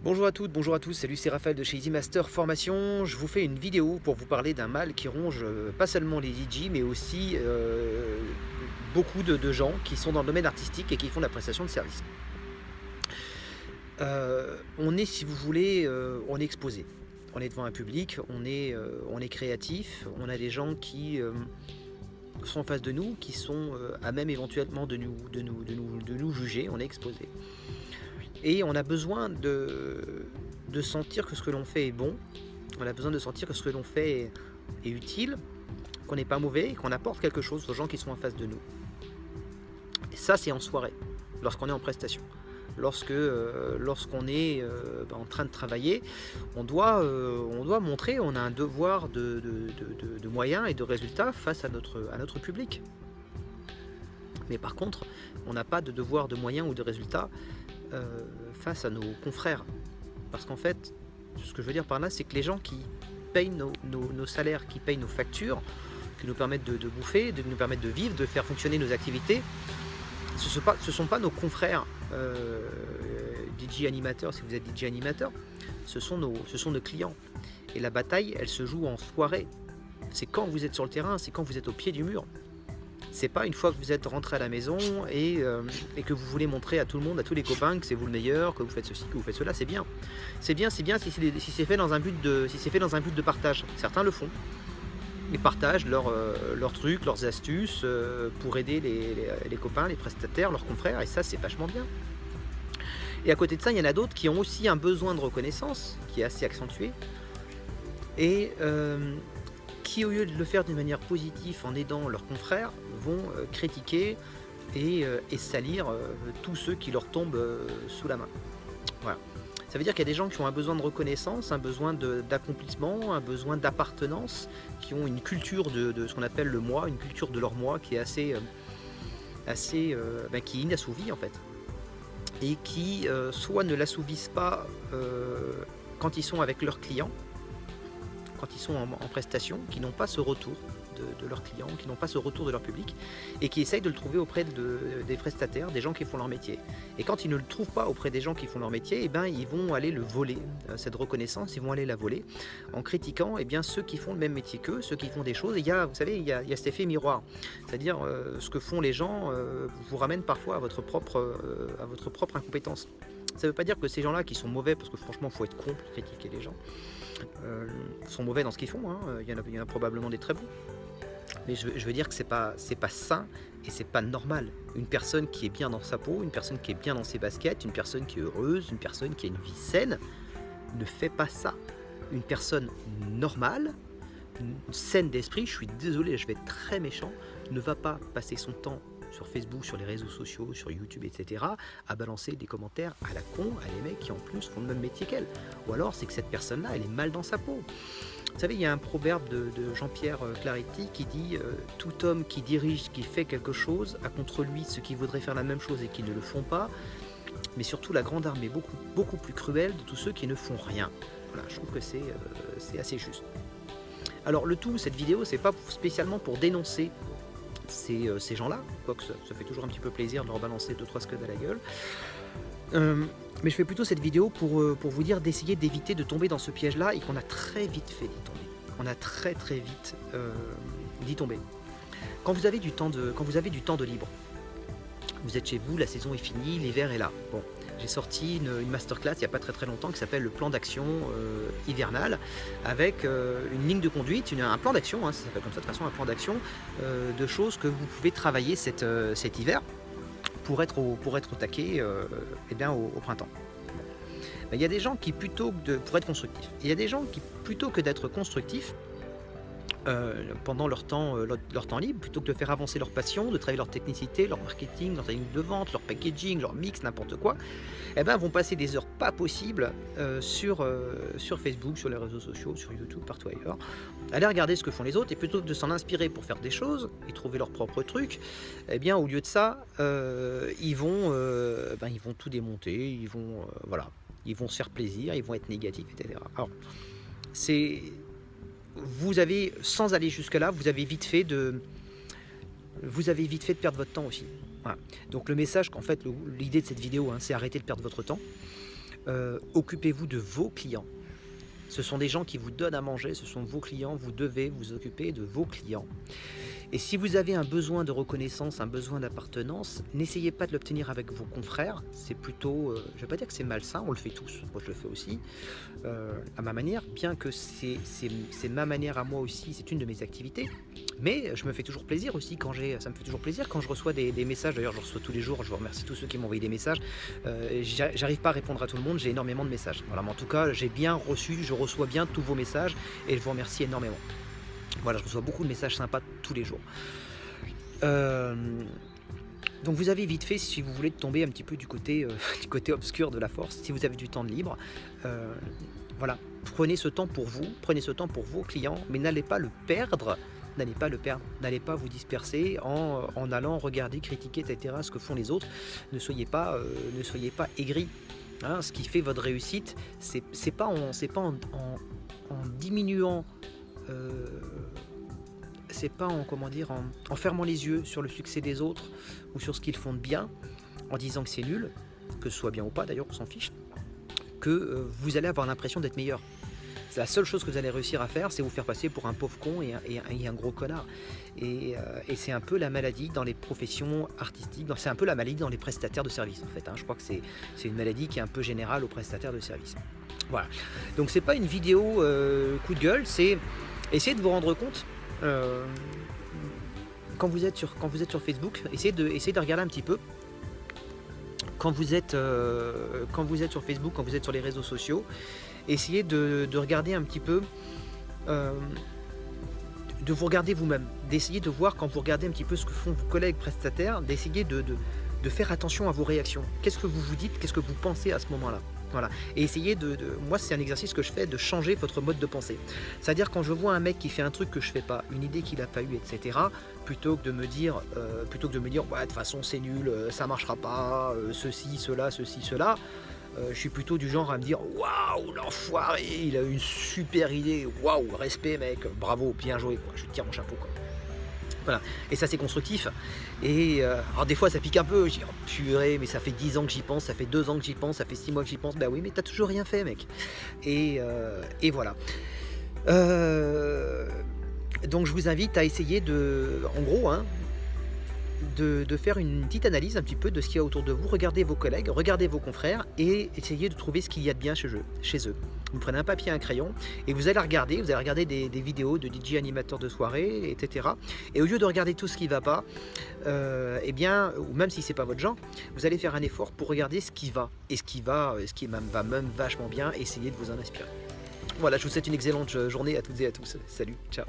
Bonjour à toutes, bonjour à tous, salut, c'est Raphaël de chez Easy Master Formation. Je vous fais une vidéo pour vous parler d'un mal qui ronge pas seulement les DJ mais aussi beaucoup de gens qui sont dans le domaine artistique et qui font de la prestation de service. On est, si vous voulez, on est exposé. On est devant un public, on est créatif, on a des gens qui sont en face de nous, qui sont à même éventuellement de nous juger, on est exposé. Et on a besoin de sentir que ce que l'on fait est bon, on a besoin de sentir que ce que l'on fait est utile, qu'on n'est pas mauvais et qu'on apporte quelque chose aux gens qui sont en face de nous. Et ça, c'est en soirée, lorsqu'on est en prestation. Lorsqu'on est en train de travailler, on doit montrer, on a un devoir de moyens et de résultats face à notre public. Mais par contre, on n'a pas de devoir de moyens ou de résultats face à nos confrères. Parce qu'en fait, ce que je veux dire par là, c'est que les gens qui payent nos salaires, qui payent nos factures, qui nous permettent de bouffer, de nous permettre de vivre, de faire fonctionner nos activités, ce ne sont pas nos confrères DJ animateurs, si vous êtes DJ animateur, ce sont nos clients. Et la bataille, elle se joue en soirée. C'est quand vous êtes sur le terrain, c'est quand vous êtes au pied du mur. C'est pas une fois que vous êtes rentré à la maison et que vous voulez montrer à tout le monde, à tous les copains que c'est vous le meilleur, que vous faites ceci, que vous faites cela, c'est bien. C'est bien si c'est fait dans un but de partage. Certains le font. Ils partagent leurs trucs, leurs astuces pour aider les copains, les prestataires, leurs confrères, et ça c'est vachement bien. Et à côté de ça, il y en a d'autres qui ont aussi un besoin de reconnaissance qui est assez accentué et qui, au lieu de le faire d'une manière positive en aidant leurs confrères, vont critiquer et salir tous ceux qui leur tombent sous la main. Voilà. Ça veut dire qu'il y a des gens qui ont un besoin de reconnaissance, un besoin d'accomplissement, un besoin d'appartenance, qui ont une culture de ce qu'on appelle le moi, une culture de leur moi qui est qui est inassouvie en fait. Et qui soit ne l'assouvissent pas quand ils sont avec leurs clients, quand ils sont en prestation, qui n'ont pas ce retour de leurs clients, qui n'ont pas ce retour de leur public, et qui essayent de le trouver auprès des prestataires, des gens qui font leur métier. Et quand ils ne le trouvent pas auprès des gens qui font leur métier, eh ben, ils vont aller le voler, cette reconnaissance, ils vont aller la voler, en critiquant ceux qui font le même métier qu'eux, ceux qui font des choses. Et vous savez, il y a cet effet miroir, c'est-à-dire ce que font les gens vous ramène parfois à votre propre incompétence. Ça ne veut pas dire que ces gens-là qui sont mauvais, parce que franchement, il faut être con pour critiquer les gens, sont mauvais dans ce qu'ils font, hein. Il y en a probablement des très bons. Mais je veux dire que c'est pas sain et c'est pas normal. Une personne qui est bien dans sa peau, une personne qui est bien dans ses baskets, une personne qui est heureuse, une personne qui a une vie saine, ne fait pas ça. Une personne normale, saine d'esprit, je suis désolé, je vais être très méchant, ne va pas passer son temps sur Facebook, sur les réseaux sociaux, sur YouTube, etc., à balancer des commentaires à la con à des mecs qui en plus font le même métier qu'elle. Ou alors c'est que cette personne-là, elle est mal dans sa peau. Vous savez, il y a un proverbe de Jean-Pierre Clarity qui dit « Tout homme qui dirige, qui fait quelque chose, a contre lui ceux qui voudraient faire la même chose et qui ne le font pas, mais surtout la grande armée beaucoup plus cruelle de tous ceux qui ne font rien. » Voilà, je trouve que c'est assez juste. Alors le tout, cette vidéo, c'est pas spécialement pour dénoncer ces gens-là, quoique ça fait toujours un petit peu plaisir de leur balancer 2-3 scuds à la gueule. Mais je fais plutôt cette vidéo pour vous dire d'essayer d'éviter de tomber dans ce piège-là et qu'on a très vite fait d'y tomber. On a très vite d'y tomber. Quand vous avez du temps de libre, vous êtes chez vous, la saison est finie, l'hiver est là. Bon, j'ai sorti une masterclass il n'y a pas très longtemps qui s'appelle le plan d'action hivernal avec une ligne de conduite, un plan d'action, hein, ça s'appelle comme ça de toute façon, un plan d'action de choses que vous pouvez travailler cet hiver pour être au taquet au printemps. Il y a des gens qui pour être constructifs, il y a des gens qui plutôt que d'être constructifs pendant leur temps libre, plutôt que de faire avancer leur passion, de travailler leur technicité, leur marketing, leur ligne de vente, leur packaging, leur mix, n'importe quoi, vont passer des heures pas possibles sur Facebook, sur les réseaux sociaux, sur YouTube, partout ailleurs, aller regarder ce que font les autres, et plutôt que de s'en inspirer pour faire des choses et trouver leur propre truc, au lieu de ça, ils vont tout démonter, ils vont se faire plaisir, ils vont être négatifs, etc. Alors, vous avez, sans aller jusque-là, vous avez vite fait de perdre votre temps aussi. Voilà. Donc le message, qu'en fait, l'idée de cette vidéo, hein, c'est arrêter de perdre votre temps. Occupez-vous de vos clients. Ce sont des gens qui vous donnent à manger, ce sont vos clients, vous devez vous occuper de vos clients. Et si vous avez un besoin de reconnaissance, un besoin d'appartenance, n'essayez pas de l'obtenir avec vos confrères. C'est plutôt, je ne vais pas dire que c'est malsain, on le fait tous, moi je le fais aussi, à ma manière, bien que c'est ma manière à moi aussi, c'est une de mes activités. Mais je me fais toujours plaisir aussi ça me fait toujours plaisir quand je reçois des messages. D'ailleurs, je reçois tous les jours, je vous remercie tous ceux qui m'ont envoyé des messages. J'arrive pas à répondre à tout le monde, j'ai énormément de messages. Voilà, mais en tout cas, j'ai bien reçu, je reçois bien tous vos messages et je vous remercie énormément. Voilà, je reçois beaucoup de messages sympas tous les jours. Donc vous avez vite fait, si vous voulez tomber un petit peu du côté obscur de la force, si vous avez du temps de libre, voilà, prenez ce temps pour vous, prenez ce temps pour vos clients, mais n'allez pas le perdre, n'allez pas vous disperser en allant regarder, critiquer, etc. ce que font les autres. Ne soyez pas aigris. Hein, ce qui fait votre réussite, c'est pas en diminuant. C'est pas en fermant les yeux sur le succès des autres ou sur ce qu'ils font de bien, en disant que c'est nul, que ce soit bien ou pas d'ailleurs, on s'en fiche, que vous allez avoir l'impression d'être meilleur. C'est la seule chose que vous allez réussir à faire, c'est vous faire passer pour un pauvre con et un gros connard. Et c'est un peu la maladie dans les professions artistiques, c'est un peu la maladie dans les prestataires de services en fait. Hein. Je crois que c'est une maladie qui est un peu générale aux prestataires de services. Voilà. Donc c'est pas une vidéo coup de gueule, c'est essayer de vous rendre compte quand vous êtes sur Facebook, essayez de regarder un petit peu quand vous êtes sur Facebook, quand vous êtes sur les réseaux sociaux, essayez de regarder un petit peu, de vous regarder vous-même, d'essayer de voir quand vous regardez un petit peu ce que font vos collègues prestataires, d'essayer de faire attention à vos réactions. Qu'est-ce que vous vous dites, qu'est-ce que vous pensez à ce moment-là? Voilà. Et essayez moi c'est un exercice que je fais, de changer votre mode de pensée. C'est-à-dire quand je vois un mec qui fait un truc que je fais pas, une idée qu'il a pas eue, etc., plutôt que de me dire ouais, de toute façon c'est nul, ça marchera pas, ceci, cela, je suis plutôt du genre à me dire waouh, l'enfoiré, il a une super idée, waouh, respect mec, bravo, bien joué, quoi. Je tire mon chapeau, quoi. Voilà, et ça c'est constructif. Et alors des fois ça pique un peu, je dis oh, purée, mais ça fait 10 ans que j'y pense, ça fait 2 ans que j'y pense, ça fait 6 mois que j'y pense. Bah oui, mais t'as toujours rien fait, mec. Et voilà. Donc je vous invite à essayer en gros, hein, de faire une petite analyse un petit peu de ce qu'il y a autour de vous. Regardez vos collègues, regardez vos confrères et essayez de trouver ce qu'il y a de bien chez eux. Vous prenez un papier et un crayon et vous allez regarder des vidéos de DJ animateurs de soirée, etc. Et au lieu de regarder tout ce qui ne va pas, eh bien, ou même si c'est pas votre genre, vous allez faire un effort pour regarder ce qui va. Et ce qui va même vachement bien, essayez de vous en inspirer. Voilà, je vous souhaite une excellente journée à toutes et à tous. Salut, ciao.